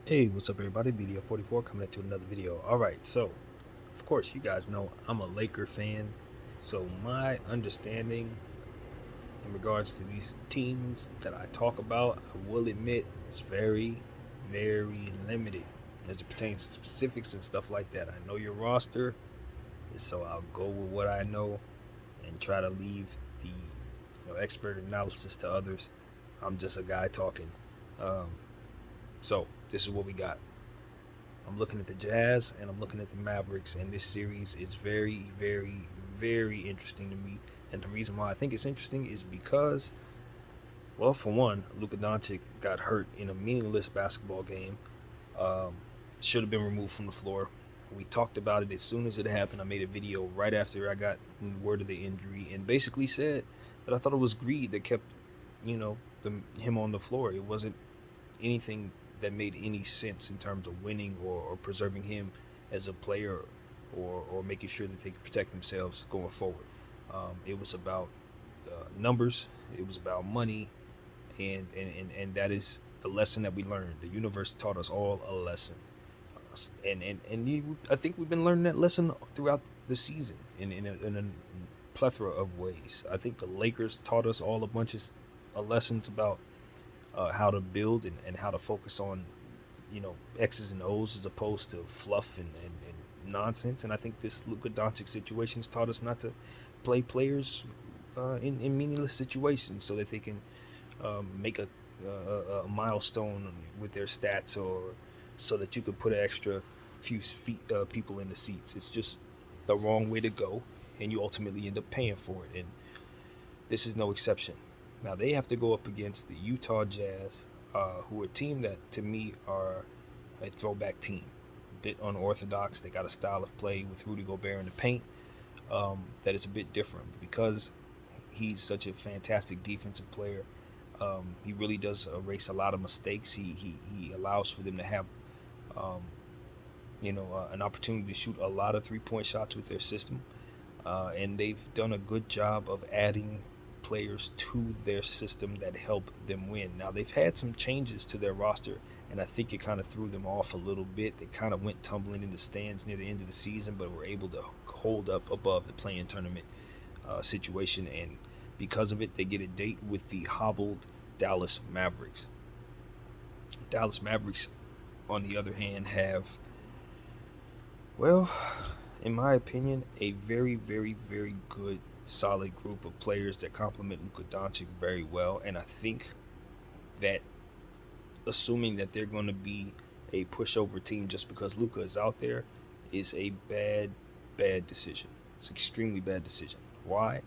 Hey, what's up, everybody? BDO44 coming at you with another video. All right, so of course, you guys know I'm a Laker fan, so my understanding in regards to these teams that I talk about, I will admit, is very, very limited as it pertains to specifics and stuff like that. I know your roster, so I'll go with what I know and try to leave the expert analysis to others. I'm just a guy talking. Um, so this is what we got. I'm looking at the Jazz and I'm looking at the Mavericks, and this series is very, very, very interesting to me. And the reason why I think it's interesting is because, well, for one, Luka Doncic got hurt in a meaningless basketball game. Um, should have been removed from the floor. We talked about it as soon as it happened. I made a video right after I got word of the injury, and basically said that I thought it was greed that kept, him on the floor. It wasn't anything that made any sense in terms of winning or preserving him as a player or making sure that they could protect themselves going forward. It was about numbers, it was about money, and that is the lesson that we learned. The universe taught us all a lesson. I think we've been learning that lesson throughout the season in a plethora of ways. I think the Lakers taught us all a bunch of lessons about how to build and how to focus on X's and O's as opposed to fluff and nonsense. And I think this Luka Doncic situation has taught us not to play players in meaningless situations so that they can make a milestone with their stats, or so that you could put an extra few feet people in the seats. It's just the wrong way to go, and you ultimately end up paying for it. And this is no exception. Now they have to go up against the Utah Jazz, who are a team that to me are a throwback team, a bit unorthodox. They got a style of play with Rudy Gobert in the paint that is a bit different because he's such a fantastic defensive player. He really does erase a lot of mistakes. He allows for them to have an opportunity to shoot a lot of 3-point shots with their system, and they've done a good job of adding players to their system that help them win. Now they've had some changes to their roster, and I think it kind of threw them off a little bit. They kind of went tumbling in the stands near the end of the season, but were able to hold up above the play-in tournament situation, and because of it, they get a date with the hobbled Dallas Mavericks. Dallas Mavericks, on the other hand, have, well, in my opinion, a very, very, very good, solid group of players that complement Luka Doncic very well. And I think that assuming that they're going to be a pushover team just because Luka is out there is a bad, bad decision. It's an extremely bad decision. Why?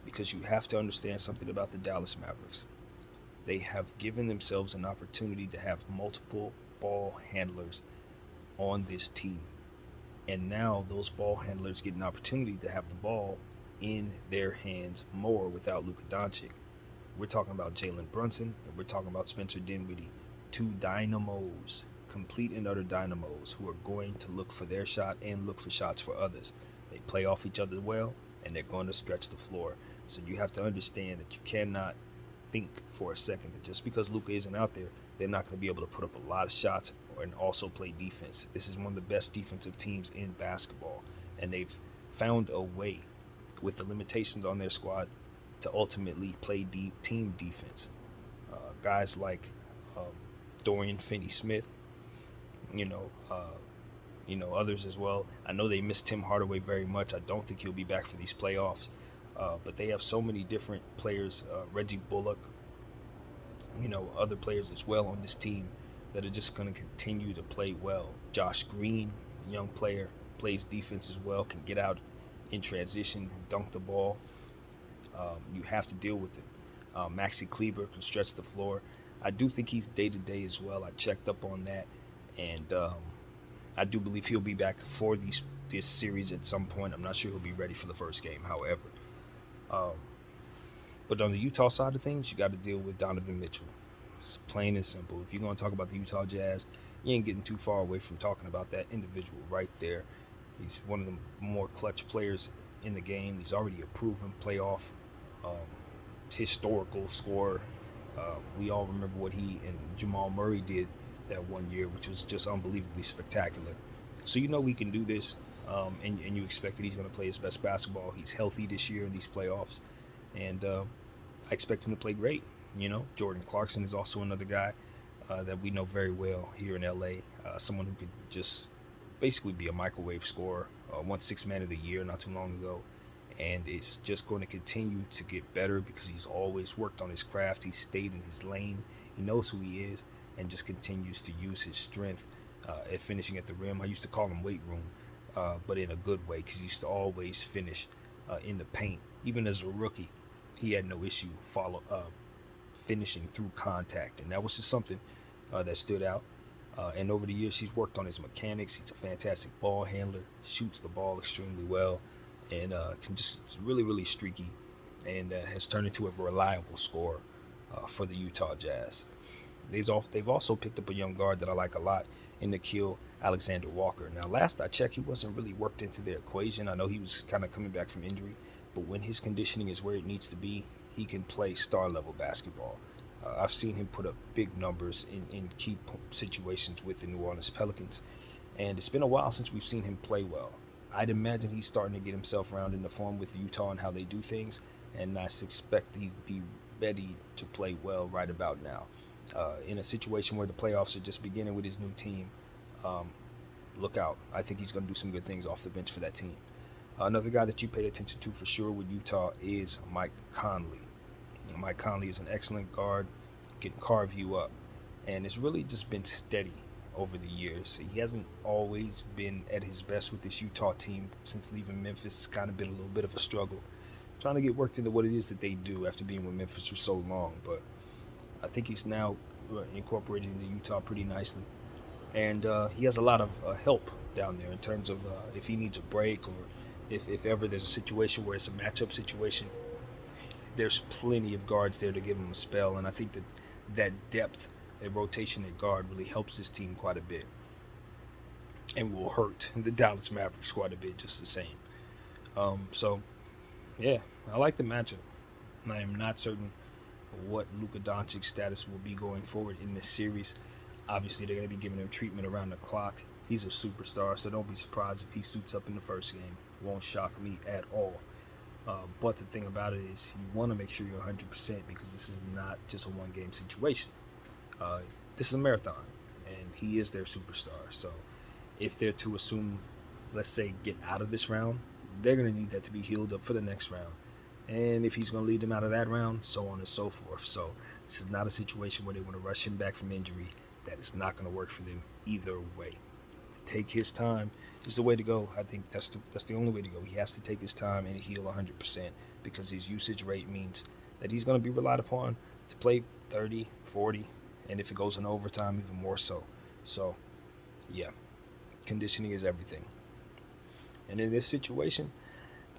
Because you have to understand something about the Dallas Mavericks. They have given themselves an opportunity to have multiple ball handlers on this team. And now those ball handlers get an opportunity to have the ball in their hands more without Luka Doncic. We're talking about Jalen Brunson and we're talking about Spencer Dinwiddie, two dynamos, complete and utter dynamos who are going to look for their shot and look for shots for others. They play off each other well, and they're going to stretch the floor. So you have to understand that you cannot think for a second that just because Luka isn't out there, they're not going to be able to put up a lot of shots and also play defense. This is one of the best defensive teams in basketball, and they've found a way with the limitations on their squad to ultimately play deep team defense. Guys like um, Dorian Finney-Smith, you know, uh, others as well. I know they miss Tim Hardaway very much. I don't think he'll be back for these playoffs. But they have so many different players, Reggie Bullock, other players as well on this team that are just going to continue to play well. Josh Green, a young player, plays defense as well, can get out in transition, dunk the ball. You have to deal with it. Maxi Kleber can stretch the floor. I do think he's day to day as well. I checked up on that, and I do believe he'll be back for this series at some point. I'm not sure he'll be ready for the first game, however. Um, but on the Utah side of things, you got to deal with Donovan Mitchell. It's plain and simple. If you're going to talk about the Utah Jazz, you ain't getting too far away from talking about that individual right there. He's one of the more clutch players in the game. He's already a proven playoff um, historical scorer. We all remember what he and Jamal Murray did that one year, which was just unbelievably spectacular. So you know he can do this, and you expect that he's going to play his best basketball. He's healthy this year in these playoffs, and I expect him to play great. You know, Jordan Clarkson is also another guy that we know very well here in LA. Someone who could just basically be a microwave scorer. Won Sixth Man of the Year not too long ago, and it's just going to continue to get better because he's always worked on his craft. He's stayed in his lane. He knows who he is, and just continues to use his strength at finishing at the rim. I used to call him weight room, but in a good way because he used to always finish in the paint. Even as a rookie, he had no issue finishing through contact, and that was just something that stood out. And over the years, he's worked on his mechanics. He's a fantastic ball handler, shoots the ball extremely well, and can just really, really streaky, and has turned into a reliable scorer for the Utah Jazz. They've also picked up a young guard that I like a lot in Nickeil Alexander-Walker. Now, last I checked, he wasn't really worked into their equation. I know he was kind of coming back from injury, but when his conditioning is where it needs to be, he can play star-level basketball. I've seen him put up big numbers in key situations with the New Orleans Pelicans, and it's been a while since we've seen him play well. I'd imagine he's starting to get himself around in the form with Utah and how they do things, and I suspect he'd be ready to play well right about now. In a situation where the playoffs are just beginning with his new team, look out. I think he's going to do some good things off the bench for that team. Another guy that you pay attention to for sure with Utah is Mike Conley. Mike Conley is an excellent guard, can carve you up, and it's really just been steady over the years. He hasn't always been at his best with this Utah team since leaving Memphis. It's kind of been a little bit of a struggle, trying to get worked into what it is that they do after being with Memphis for so long, but I think he's now incorporated into Utah pretty nicely, and he has a lot of help down there in terms of if he needs a break or if ever there's a situation where it's a matchup situation, there's plenty of guards there to give him a spell, and I think that depth and rotation at guard really helps this team quite a bit and will hurt the Dallas Mavericks quite a bit just the same. So, yeah, I like the matchup. I am not certain what Luka Doncic's status will be going forward in this series. Obviously, they're going to be giving him treatment around the clock. He's a superstar, so don't be surprised if he suits up in the first game. Won't shock me at all. But the thing about it is you want to make sure you're 100% because this is not just a one-game situation. This is a marathon, and he is their superstar. So if they're to assume, let's say, get out of this round, they're going to need that to be healed up for the next round. And if he's going to lead them out of that round, so on and so forth. So this is not a situation where they want to rush him back from injury. That is not going to work for them either way. To take his time is the way to go. I think that's the only way to go. He has to take his time and heal 100% because his usage rate means that he's going to be relied upon to play 30, 40, and if it goes in overtime, even more so. So, yeah, conditioning is everything. And in this situation,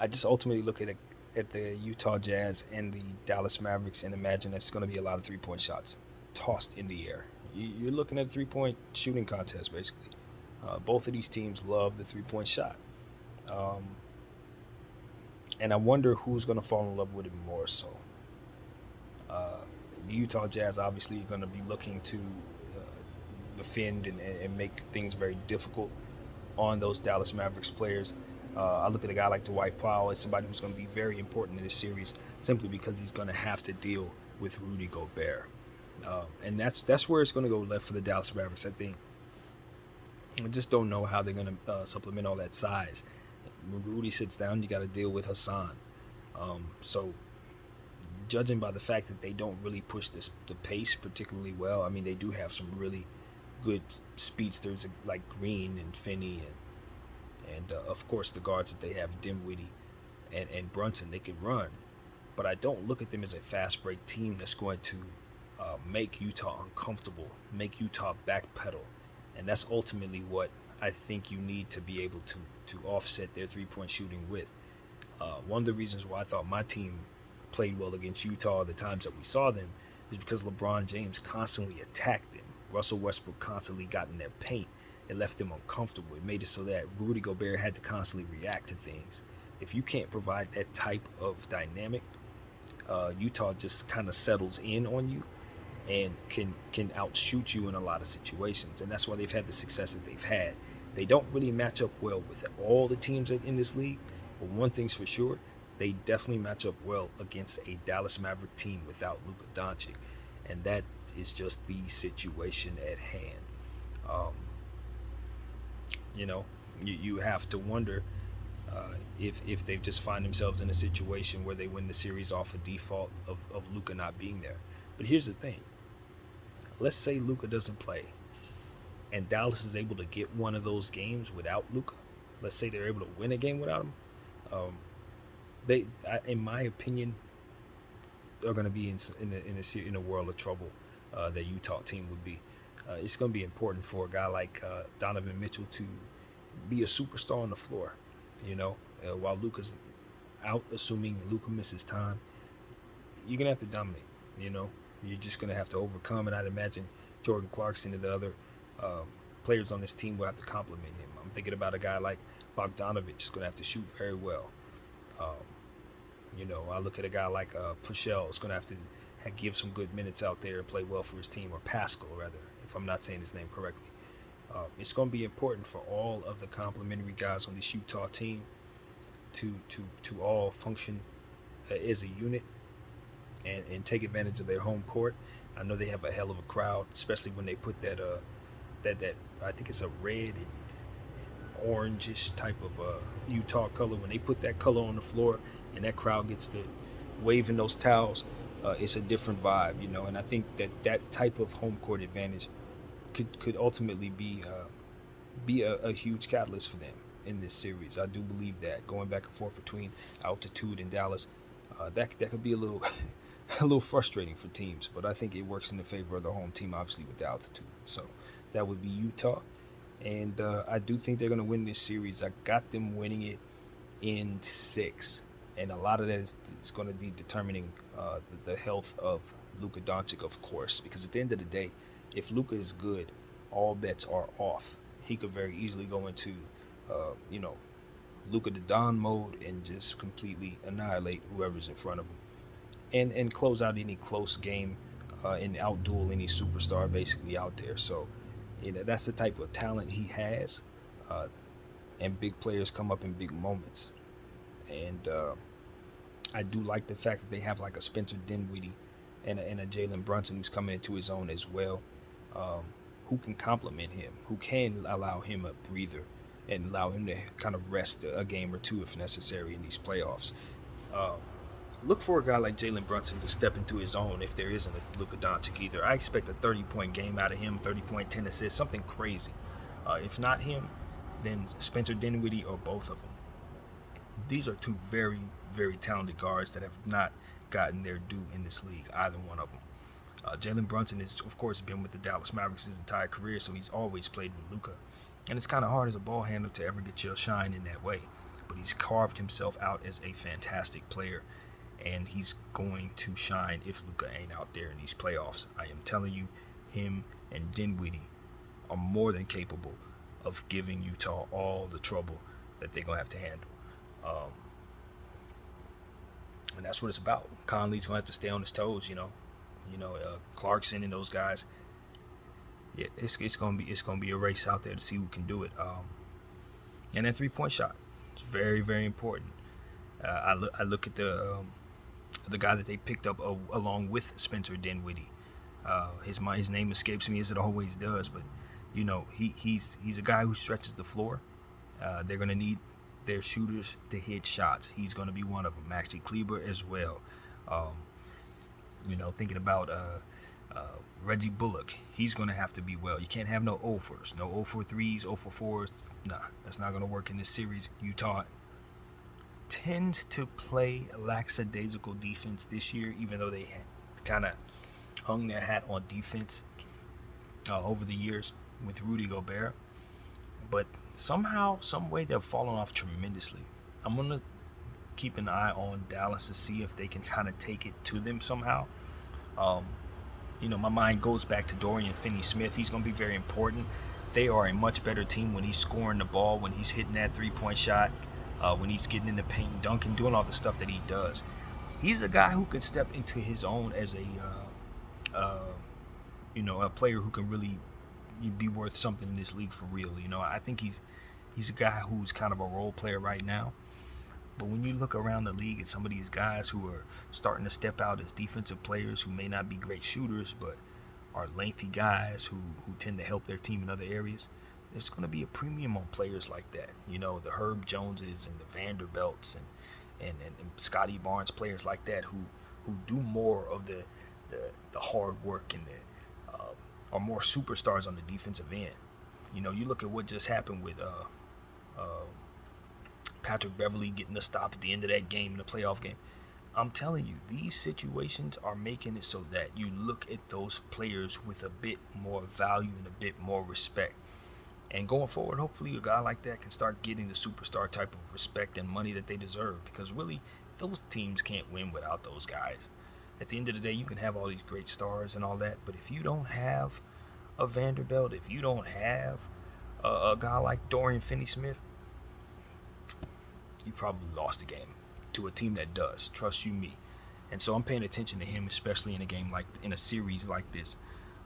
I just ultimately look at the Utah Jazz and the Dallas Mavericks and imagine that's going to be a lot of three-point shots tossed in the air. You're looking at a three-point shooting contest, basically. Both of these teams love the three-point shot. And I wonder who's going to fall in love with it more so. The Utah Jazz obviously are going to be looking to defend and make things very difficult on those Dallas Mavericks players. I look at a guy like Dwight Powell as somebody who's going to be very important in this series simply because he's going to have to deal with Rudy Gobert. And that's where it's going to go left for the Dallas Mavericks, I think. I just don't know how they're going to supplement all that size. When Rudy sits down, you got to deal with Hassan. So judging by the fact that they don't really push the pace particularly well, I mean, they do have some really good speedsters like Green and Finney and of course the guards that they have, Dinwiddie and Brunson, they can run. But I don't look at them as a fast break team that's going to make Utah uncomfortable, make Utah backpedal. And that's ultimately what I think you need to be able to offset their three-point shooting with. One of the reasons why I thought my team played well against Utah the times that we saw them is because LeBron James constantly attacked them. Russell Westbrook constantly got in their paint. It left them uncomfortable. It made it so that Rudy Gobert had to constantly react to things. If you can't provide that type of dynamic, Utah just kind of settles in on you. and can outshoot you in a lot of situations, and that's why they've had the success that they've had. They don't really match up well with all the teams in this league, but one thing's for sure, they definitely match up well against a Dallas Maverick team without Luka Doncic, and that is just the situation at hand. Um, you know, you have to wonder if they just find themselves in a situation where they win the series off a default of Luka not being there. But here's the thing: let's say Luka doesn't play, and Dallas is able to get one of those games without Luka. Let's say they're able to win a game without him. Um, in my opinion, are going to be in a world of trouble. That Utah team would be. It's going to be important for a guy like Donovan Mitchell to be a superstar on the floor. While Luka's out, assuming Luka misses time, you're gonna have to dominate. You're just gonna have to overcome, and I'd imagine Jordan Clarkson and the other players on this team will have to compliment him. I'm thinking about a guy like Bogdanovich is gonna have to shoot very well. I look at a guy like Pushel is gonna have to give some good minutes out there and play well for his team, or Pascal rather, if I'm not saying his name correctly. It's going to be important for all of the complimentary guys on this Utah team to all function as a unit and take advantage of their home court. I know they have a hell of a crowd, especially when they put that I think it's a red and orangish type of Utah color. When they put that color on the floor and that crowd gets to waving those towels, it's a different vibe, And I think that type of home court advantage could ultimately be a huge catalyst for them in this series. I do believe that going back and forth between altitude and Dallas, that could be a little a little frustrating for teams. But I think it works in the favor of the home team, obviously with the altitude. So that would be Utah, and I do think they're going to win this series. I got them winning it in 6, and a lot of that is going to be determining the health of Luka Doncic, of course, because at the end of the day, if Luka is good, all bets are off. He could very easily go into, Luka the Don mode and just completely annihilate whoever's in front of him, and close out any close game, and outduel any superstar basically out there. So, that's the type of talent he has, and big players come up in big moments. And I do like the fact that they have like a Spencer Dinwiddie and a Jalen Brunson who's coming into his own as well. Who can complement him, who can allow him a breather and allow him to kind of rest a game or two if necessary in these playoffs. Look for a guy like Jalen Brunson to step into his own if there isn't a Luka Doncic either. I expect a 30-point game out of him, 30-point, 10 assists, something crazy. If not him, then Spencer Dinwiddie or both of them. These are two very, very talented guards that have not gotten their due in this league, either one of them. Jalen Brunson has, of course, been with the Dallas Mavericks his entire career, so he's always played with Luka. And it's kind of hard as a ball handler to ever get your shine in that way. But he's carved himself out as a fantastic player, and he's going to shine if Luka ain't out there in these playoffs. I am telling you, him and Dinwiddie are more than capable of giving Utah all the trouble that they're going to have to handle. And that's what it's about. Conley's going to have to stay on his toes, Clarkson and those guys. Yeah, it's gonna be a race out there to see who can do it. And that 3-point shot, it's very, very important. I look at the guy that they picked up along with Spencer Dinwiddie. His name escapes me as it always does, but he's a guy who stretches the floor. They're gonna need their shooters to hit shots. He's gonna be one of them. Maxi Kleber as well. Thinking about Reggie Bullock, he's going to have to be well. You can't have no 0-4s, no 0-4-3s, 0-4-4s. Nah, that's not going to work in this series. Utah tends to play lackadaisical defense this year, even though they kind of hung their hat on defense over the years with Rudy Gobert. But somehow, some way, they've fallen off tremendously. I'm going to keep an eye on Dallas to see if they can kind of take it to them somehow. My mind goes back to Dorian Finney-Smith. He's going to be very important. They are a much better team when he's scoring the ball, when he's hitting that 3-point shot, when he's getting in the paint, dunking, doing all the stuff that he does. He's a guy who could step into his own as a a player who can really be worth something in this league for real. I think he's a guy who's kind of a role player right now. But when you look around the league at some of these guys who are starting to step out as defensive players who may not be great shooters, but are lengthy guys who tend to help their team in other areas, there's going to be a premium on players like that. The Herb Joneses and the Vanderbilts and Scotty Barnes, players like that who do more of the hard work and are more superstars on the defensive end. You look at what just happened with Patrick Beverly getting a stop at the end of that game in the playoff game. I'm telling you, these situations are making it so that you look at those players with a bit more value and a bit more respect. And going forward, hopefully a guy like that can start getting the superstar type of respect and money that they deserve, because really, those teams can't win without those guys. At the end of the day, you can have all these great stars and all that, but if you don't have a Vanderbilt, if you don't have a guy like Dorian Finney-Smith, you probably lost the game to a team that does. Trust you me. And so I'm paying attention to him, especially in a series like this,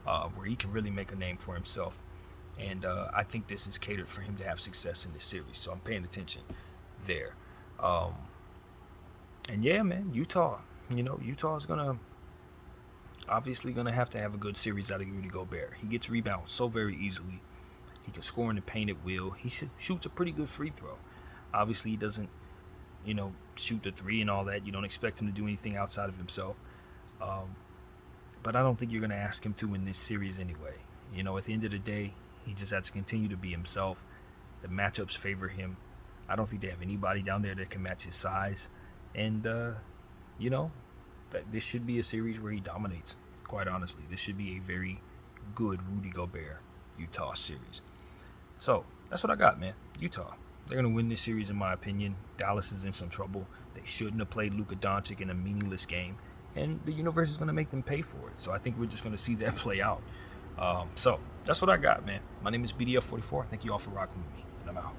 where he can really make a name for himself. And I think this is catered for him to have success in this series. So I'm paying attention there. And yeah, man, Utah. Utah's obviously gonna have to have a good series out of Rudy Gobert. He gets rebounds so very easily. He can score in the paint at will. He shoots a pretty good free throw. Obviously, he doesn't, shoot the three and all that. You don't expect him to do anything outside of himself. But I don't think you're going to ask him to in this series anyway. At the end of the day, he just has to continue to be himself. The matchups favor him. I don't think they have anybody down there that can match his size. And, that this should be a series where he dominates, quite honestly. This should be a very good Rudy Gobert Utah series. So, that's what I got, man. Utah. They're going to win this series, in my opinion. Dallas is in some trouble. They shouldn't have played Luka Doncic in a meaningless game. And the universe is going to make them pay for it. So I think we're just going to see that play out. So that's what I got, man. My name is BDF44. Thank you all for rocking with me. And I'm out.